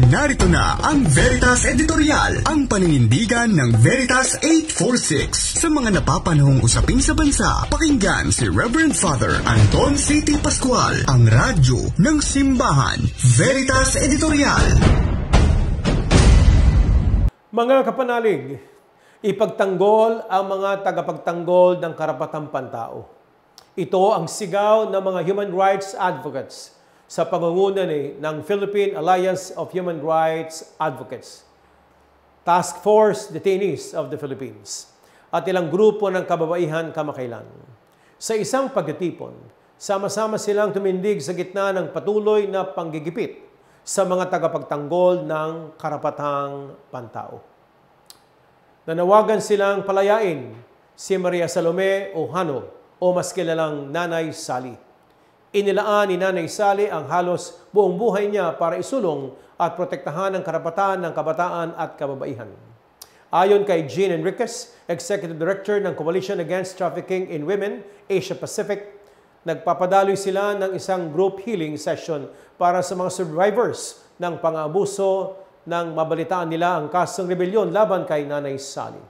Narito na ang Veritas Editorial, ang paninindigan ng Veritas 846. Sa mga napapanahong usapin sa bansa, pakinggan si Reverend Father Anton C.T. Pascual, ang radyo ng simbahan. Veritas Editorial. Mga kapanalig, ipagtanggol ang mga tagapagtanggol ng karapatang pantao. Ito ang sigaw ng mga human rights advocates sa pangunguna ng Philippine Alliance of Human Rights Advocates, Task Force Detainees of the Philippines, at ilang grupo ng kababaihan kamakailan. Sa isang pagtitipon, sama-sama silang tumindig sa gitna ng patuloy na panggigipit sa mga tagapagtanggol ng karapatang pantao. Nanawagan silang palayain si Maria Salome Ohano o mas kilalang Nanay Sally. Inilaan ni Nanay Sally ang halos buong buhay niya para isulong at protektahan ang karapatan ng kabataan at kababaihan. Ayon kay Jean Enriquez, Executive Director ng Coalition Against Trafficking in Women, Asia Pacific, nagpapadaloy sila ng isang group healing session para sa mga survivors ng pang-aabuso nang mabalitaan nila ang kasong rebelyon laban kay Nanay Sally.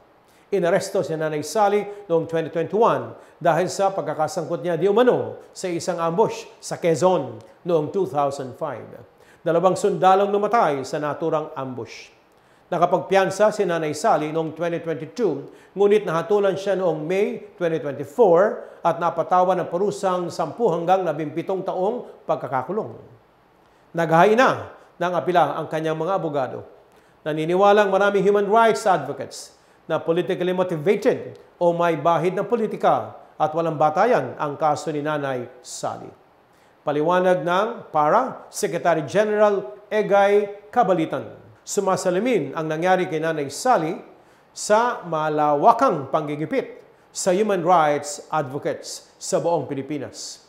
Inaresto si Nanay Sally noong 2021 dahil sa pagkakasangkot niya di umano sa isang ambush sa Quezon noong 2005. Dalawang sundalong namatay sa naturang ambush. Nakapagpiyansa si Nanay Sally noong 2022, ngunit nahatulan siya noong May 2024 at napatawan ng parusang 10 hanggang 17 taong pagkakakulong. Naghahain na ng apela ang kanyang mga abogado. Naniniwalang maraming human rights advocates na politically motivated o may bahid ng politika at walang batayan ang kaso ni Nanay Sally. Paliwanag ng Secretary General Egay Cabalitan. Sumasalamin ang nangyari kay Nanay Sally sa malawakang panggigipit sa human rights advocates sa buong Pilipinas.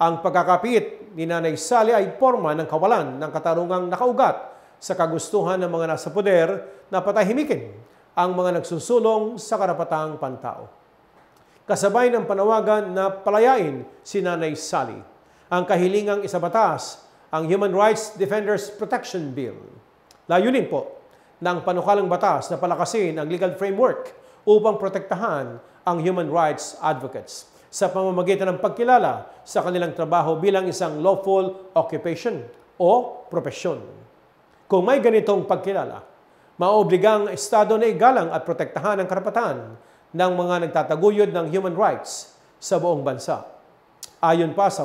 Ang pagkakapit ni Nanay Sally ay porma ng kawalan ng katarungang nakaugat sa kagustuhan ng mga nasa poder na patahimikin ang mga nagsusulong sa karapatang pantao. Kasabay ng panawagan na palayain si Nanay Sally, ang kahilingang isabatas ang Human Rights Defenders Protection Bill. Layunin po ng panukalang batas na palakasin ang legal framework upang protektahan ang human rights advocates sa pamamagitan ng pagkilala sa kanilang trabaho bilang isang lawful occupation o propesyon. Kung may ganitong pagkilala, maobligang Estado na igalang at protektahan ang karapatan ng mga nagtataguyod ng human rights sa buong bansa. Ayon pa sa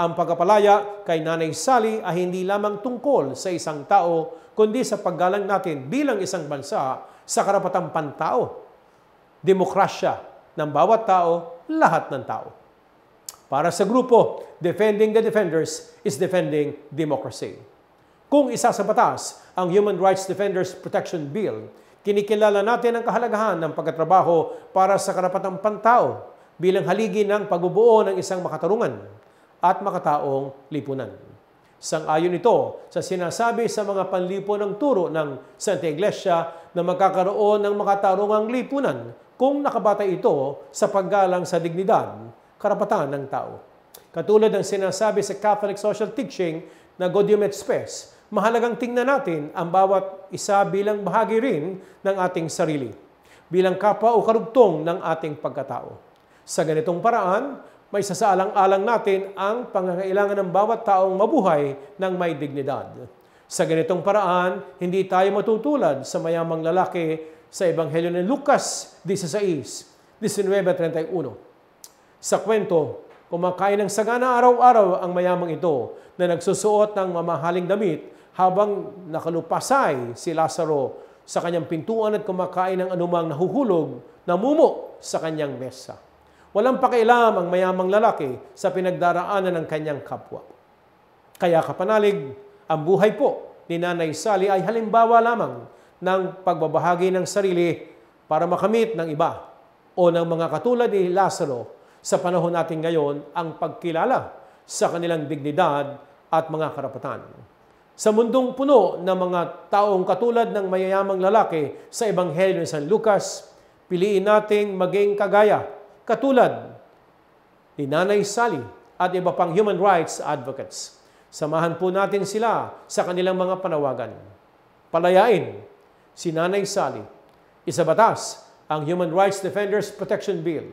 ang pagkapalaya kay Nanay Sally ay hindi lamang tungkol sa isang tao, kundi sa paggalang natin bilang isang bansa sa karapatang pantao. Demokrasya ng bawat tao, lahat ng tao. Para sa grupo, defending the defenders is defending democracy. Kung isa sa batas ang Human Rights Defenders Protection Bill, kinikilala natin ang kahalagahan ng pagtatrabaho para sa karapatang pantao bilang haligi ng pagbubuo ng isang makatarungan at makataong lipunan. Sang-ayon ito sa sinasabi sa mga panlipo ng turo ng Santa Iglesia na magkakaroon ng makatarungang lipunan kung nakabatay ito sa paggalang sa dignidad, karapatan ng tao. Katulad ng sinasabi sa Catholic Social Teaching na Gaudium et Spes, mahalagang tingnan natin ang bawat isa bilang bahagi rin ng ating sarili, bilang kapwa o karugtong ng ating pagkatao. Sa ganitong paraan, may sasaalang-alang natin ang pangangailangan ng bawat taong mabuhay ng may dignidad. Sa ganitong paraan, hindi tayo matutulad sa mayamang lalaki sa Ebanghelyo ni Lucas 16:19-31. Sa kwento, kumakain ng sagana araw-araw ang mayamang ito na nagsusuot ng mamahaling damit habang nakalupasay si Lazaro sa kanyang pintuan at kumakain ng anumang nahuhulog na mumo sa kanyang mesa. Walang pakialam ang mayamang lalaki sa pinagdaraanan ng kanyang kapwa. Kaya kapanalig, ang buhay po ni Nanay Sally ay halimbawa lamang ng pagbabahagi ng sarili para makamit ng iba o ng mga katulad ni Lazaro sa panahon natin ngayon ang pagkilala sa kanilang dignidad at mga karapatan. Sa mundong puno ng mga taong katulad ng mayayamang lalaki sa Ebanghelyo ni San Lucas, piliin nating maging kagaya, katulad ni Nanay Sally at iba pang human rights advocates. Samahan po natin sila sa kanilang mga panawagan. Palayain si Nanay Sally. Isabatas ang Human Rights Defenders Protection Bill.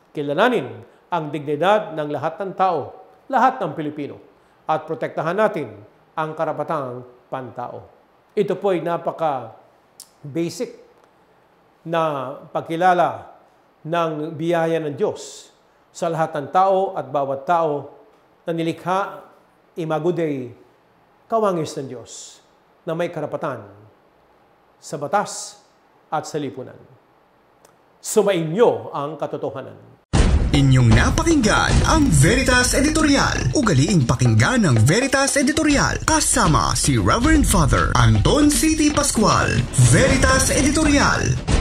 Kilalanin ang dignidad ng lahat ng tao, lahat ng Pilipino, at protektahan natin ang karapatang pantao. Ito po ay napaka-basic na pagkilala ng biyaya ng Diyos sa lahat ng tao at bawat tao na nilikha imaguday kawangis ng Diyos na may karapatan sa batas at sa lipunan. Sumainyo ang katotohanan. Inyong napakinggan ang Veritas Editorial. Ugaliing pakinggan ng Veritas Editorial kasama si Reverend Father Anton C.T. Pascual. Veritas Editorial.